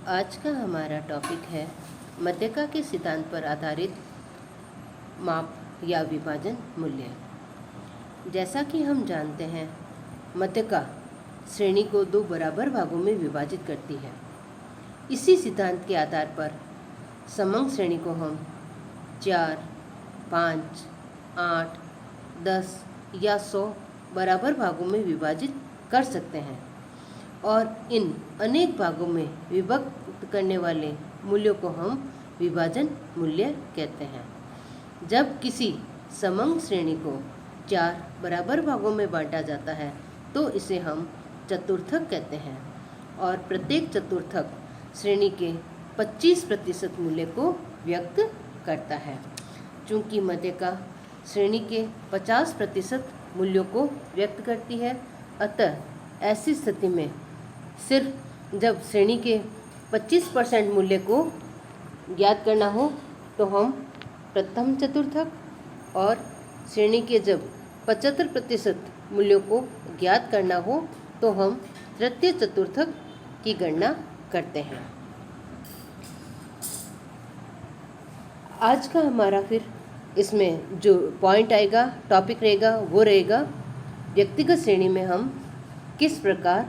आज का हमारा टॉपिक है मध्यका के सिद्धांत पर आधारित माप या विभाजन मूल्य। जैसा कि हम जानते हैं, मध्यका श्रेणी को दो बराबर भागों में विभाजित करती है। इसी सिद्धांत के आधार पर समंग श्रेणी को हम 4, 5, 8, 10 या 100 बराबर भागों में विभाजित कर सकते हैं और इन अनेक भागों में विभक्त करने वाले मूल्यों को हम विभाजन मूल्य कहते हैं। जब किसी समंग श्रेणी को 4 बराबर भागों में बांटा जाता है तो इसे हम चतुर्थक कहते हैं और प्रत्येक चतुर्थक श्रेणी के 25% मूल्य को व्यक्त करता है। चूँकि मध्यका श्रेणी के 50% मूल्यों को व्यक्त करती है, अतः ऐसी स्थिति में सिर्फ जब श्रेणी के 25% मूल्य को ज्ञात करना हो तो हम प्रथम चतुर्थक और श्रेणी के जब 75% मूल्यों को ज्ञात करना हो तो हम तृतीय चतुर्थक की गणना करते हैं। आज का हमारा फिर इसमें जो पॉइंट आएगा, टॉपिक रहेगा, वो रहेगा व्यक्तिगत श्रेणी में हम किस प्रकार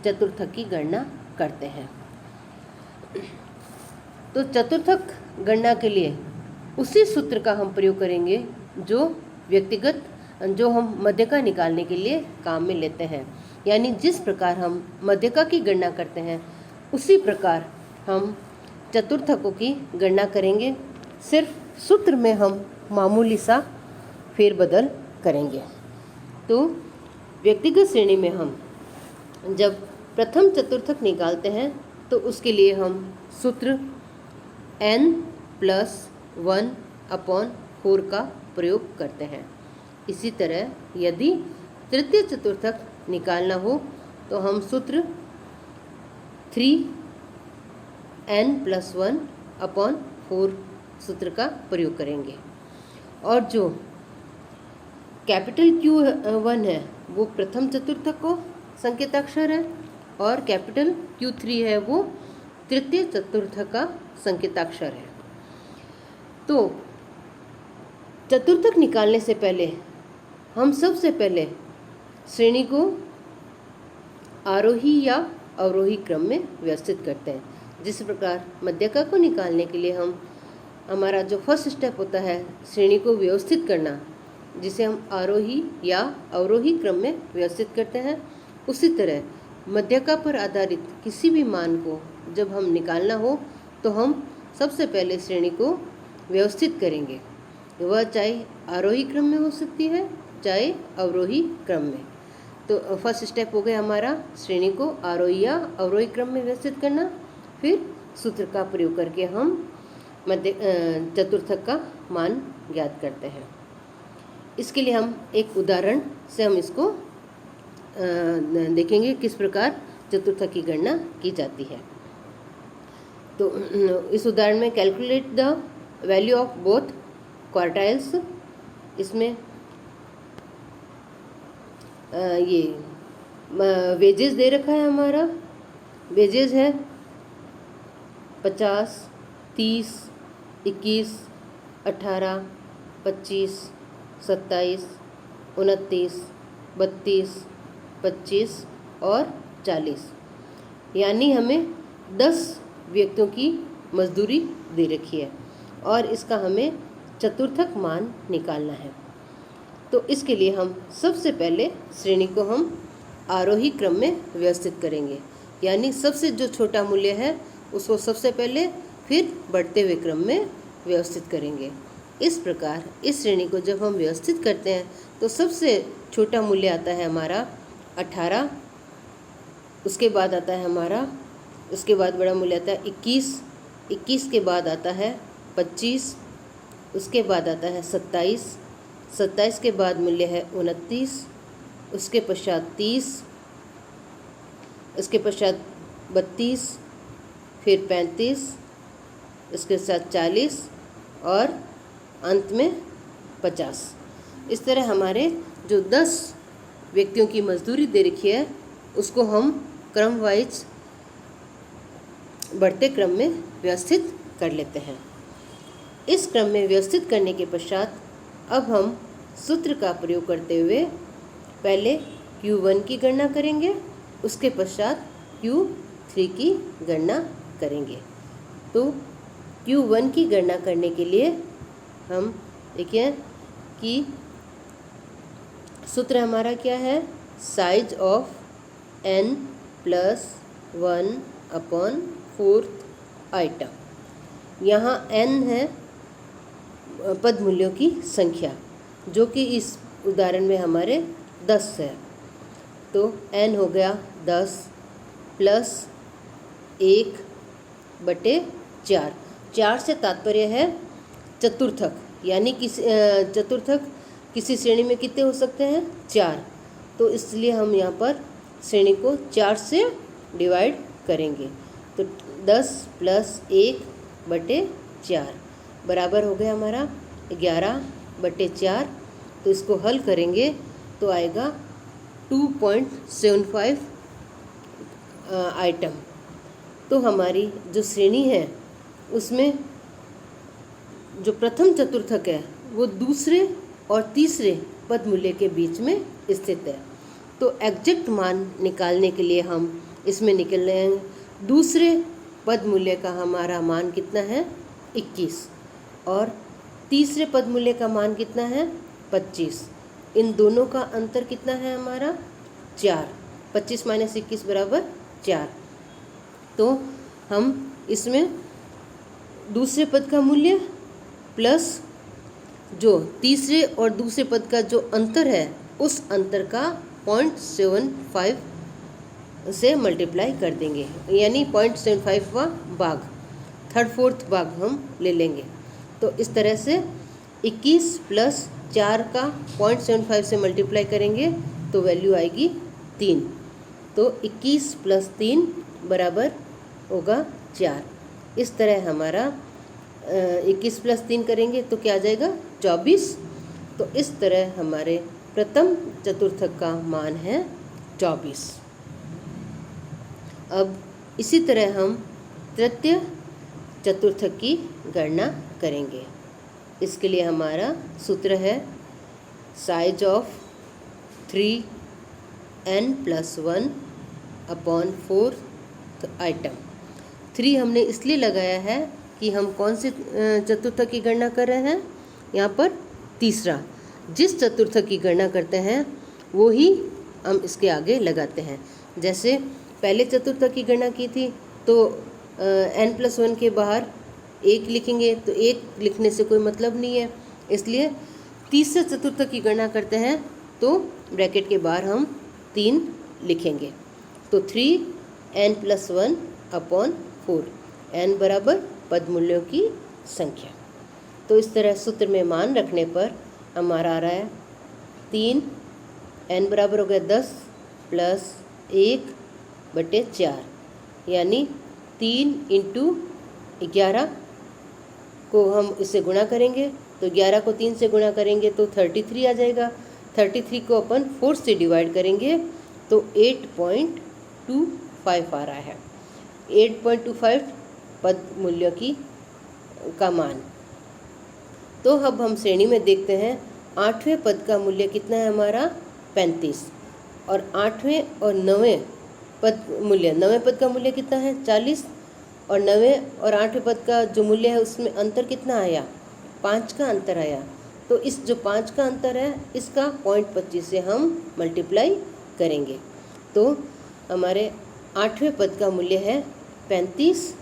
चतुर्थक की गणना करते हैं। तो चतुर्थक गणना के लिए उसी सूत्र का हम प्रयोग करेंगे जो हम मध्यका निकालने के लिए काम में लेते हैं। यानी जिस प्रकार हम मध्यका की गणना करते हैं उसी प्रकार हम चतुर्थकों की गणना करेंगे। सिर्फ सूत्र में हम मामूली सा फेरबदल करेंगे। तो व्यक्तिगत श्रेणी में हम जब प्रथम चतुर्थक निकालते हैं तो उसके लिए हम सूत्र n+1/4 का प्रयोग करते हैं। इसी तरह यदि तृतीय चतुर्थक निकालना हो तो हम सूत्र 3n+1/4 सूत्र का प्रयोग करेंगे। और जो कैपिटल Q1 है वो प्रथम चतुर्थक को संकेताक्षर है और कैपिटल Q3 है वो तृतीय चतुर्थक का संकेताक्षर है। तो चतुर्थक निकालने से पहले हम सबसे पहले श्रेणी को आरोही या अवरोही क्रम में व्यवस्थित करते हैं। जिस प्रकार मध्यका को निकालने के लिए हमारा जो फर्स्ट स्टेप होता है श्रेणी को व्यवस्थित करना, जिसे हम आरोही या अवरोही क्रम में व्यवस्थित करते हैं, उसी तरह मध्यका पर आधारित किसी भी मान को जब हम निकालना हो तो हम सबसे पहले श्रेणी को व्यवस्थित करेंगे। वह चाहे आरोही क्रम में हो सकती है चाहे अवरोही क्रम में। तो फर्स्ट स्टेप हो गया हमारा श्रेणी को आरोही या अवरोही क्रम में व्यवस्थित करना। फिर सूत्र का प्रयोग करके हम चतुर्थक का मान ज्ञात करते हैं। इसके लिए हम एक उदाहरण से हम इसको देखेंगे किस प्रकार चतुर्थक की गणना की जाती है। तो इस उदाहरण में calculate the value of both quartiles. इसमें ये वेजेस दे रखा है। हमारा वेजेस है 50, 30, 21, 18, 25, 27, 29, 32, 25 और 40। यानी हमें 10 व्यक्तियों की मजदूरी दे रखी है और इसका हमें चतुर्थक मान निकालना है। तो इसके लिए हम सबसे पहले श्रेणी को हम आरोही क्रम में व्यवस्थित करेंगे। यानी सबसे जो छोटा मूल्य है उसको सबसे पहले, फिर बढ़ते हुए क्रम में व्यवस्थित करेंगे। इस प्रकार इस श्रेणी को जब हम व्यवस्थित करते हैं तो सबसे छोटा मूल्य आता है हमारा 18, उसके बाद आता है हमारा, उसके बाद बड़ा मूल्य आता है 21, 21 के बाद आता है 25, उसके बाद आता है 27, 27 के बाद मूल्य है 29, उसके पश्चात 30, उसके पश्चात 32, फिर 35, इसके साथ 40 और अंत में 50। इस तरह हमारे जो 10 व्यक्तियों की मजदूरी दे रखी है उसको हम क्रम वाइज बढ़ते क्रम में व्यवस्थित कर लेते हैं। इस क्रम में व्यवस्थित करने के पश्चात अब हम सूत्र का प्रयोग करते हुए पहले Q1 की गणना करेंगे, उसके पश्चात Q3 की गणना करेंगे। तो Q1 की गणना करने के लिए हम देखिए कि सूत्र हमारा क्या है, साइज ऑफ n + 1/4 आइटम। यहाँ n है पद मूल्यों की संख्या, जो कि इस उदाहरण में हमारे 10 है। तो n हो गया 10 + 1/4। 4 से तात्पर्य है चतुर्थक, यानी चतुर्थक किसी श्रेणी में कितने हो सकते हैं, 4। तो इसलिए हम यहाँ पर श्रेणी को 4 से डिवाइड करेंगे। तो 10 + 1/4 बराबर हो गया हमारा 11/4। तो इसको हल करेंगे तो आएगा 2.75 आइटम। तो हमारी जो श्रेणी है उसमें जो प्रथम चतुर्थक है वो दूसरे और तीसरे पद मूल्य के बीच में स्थित है। तो एग्जैक्ट मान निकालने के लिए हम इसमें निकल रहे हैं, दूसरे पद मूल्य का हमारा मान कितना है, 21, और तीसरे पद मूल्य का मान कितना है, 25। इन दोनों का अंतर कितना है हमारा, 4। 25 - 21 = 4। तो हम इसमें दूसरे पद का मूल्य प्लस जो तीसरे और दूसरे पद का जो अंतर है उस अंतर का 0.75 से मल्टीप्लाई कर देंगे, यानी 0.75वां भाग, 3/4 भाग हम ले लेंगे। तो इस तरह से 21 + 4 का 0.75 से मल्टीप्लाई करेंगे तो वैल्यू आएगी 3। तो 21 + 3 बराबर होगा 4। इस तरह हमारा 21 + 3 करेंगे तो क्या आ जाएगा, 24। तो इस तरह हमारे प्रथम चतुर्थक का मान है 24। अब इसी तरह हम तृतीय चतुर्थक की गणना करेंगे। इसके लिए हमारा सूत्र है साइज ऑफ 3n + 1/4 आइटम। 3 हमने इसलिए लगाया है कि हम कौन से चतुर्थक की गणना कर रहे हैं, यहाँ पर तीसरा। जिस चतुर्थक की गणना करते हैं वो ही हम इसके आगे लगाते हैं। जैसे पहले चतुर्थक की गणना की थी तो n + 1 के बाहर 1 लिखेंगे, तो 1 लिखने से कोई मतलब नहीं है, इसलिए तीसरे चतुर्थक की गणना करते हैं तो ब्रैकेट के बाहर हम 3 लिखेंगे। तो 3n + 1/4, n बराबर पद मूल्यों की संख्या। तो इस तरह सूत्र में मान रखने पर हमारा आ रहा है 3, n बराबर हो गया 10 + 1/4, यानी 3 × 11 को हम इससे गुणा करेंगे तो 11 को 3 से गुणा करेंगे तो 33 आ जाएगा। 33 को अपन 4 से डिवाइड करेंगे तो 8.25 आ रहा है। 8.25 पद मूल्यों का मान। तो अब हम श्रेणी में देखते हैं 8वें पद का मूल्य कितना है हमारा, 35, और 8वें और 9वें पद मूल्य, 9वें पद का मूल्य कितना है, 40, और 9वें और 8वें पद का जो मूल्य है उसमें अंतर कितना आया, 5 का अंतर आया। तो इस जो 5 का अंतर है इसका 0.25 से हम मल्टीप्लाई करेंगे। तो हमारे 8वें पद का मूल्य है 35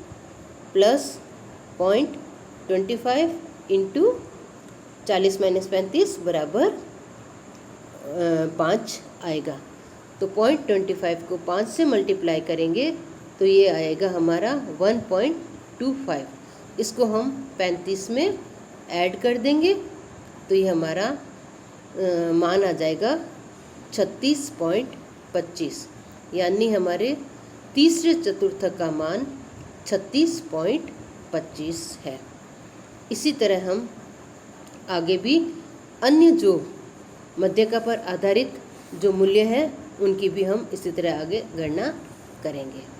+ 0.25 × 40 - 35 बराबर 5 आएगा। तो 0.25 को 5 से मल्टीप्लाई करेंगे तो ये आएगा हमारा 1.25। इसको हम 35 में ऐड कर देंगे तो ये हमारा मान आ जाएगा 36.25, यानी हमारे तीसरे चतुर्थक का मान 36.25 है। इसी तरह हम आगे भी अन्य जो मध्यका पर आधारित जो मूल्य है उनकी भी हम इसी तरह आगे गणना करेंगे।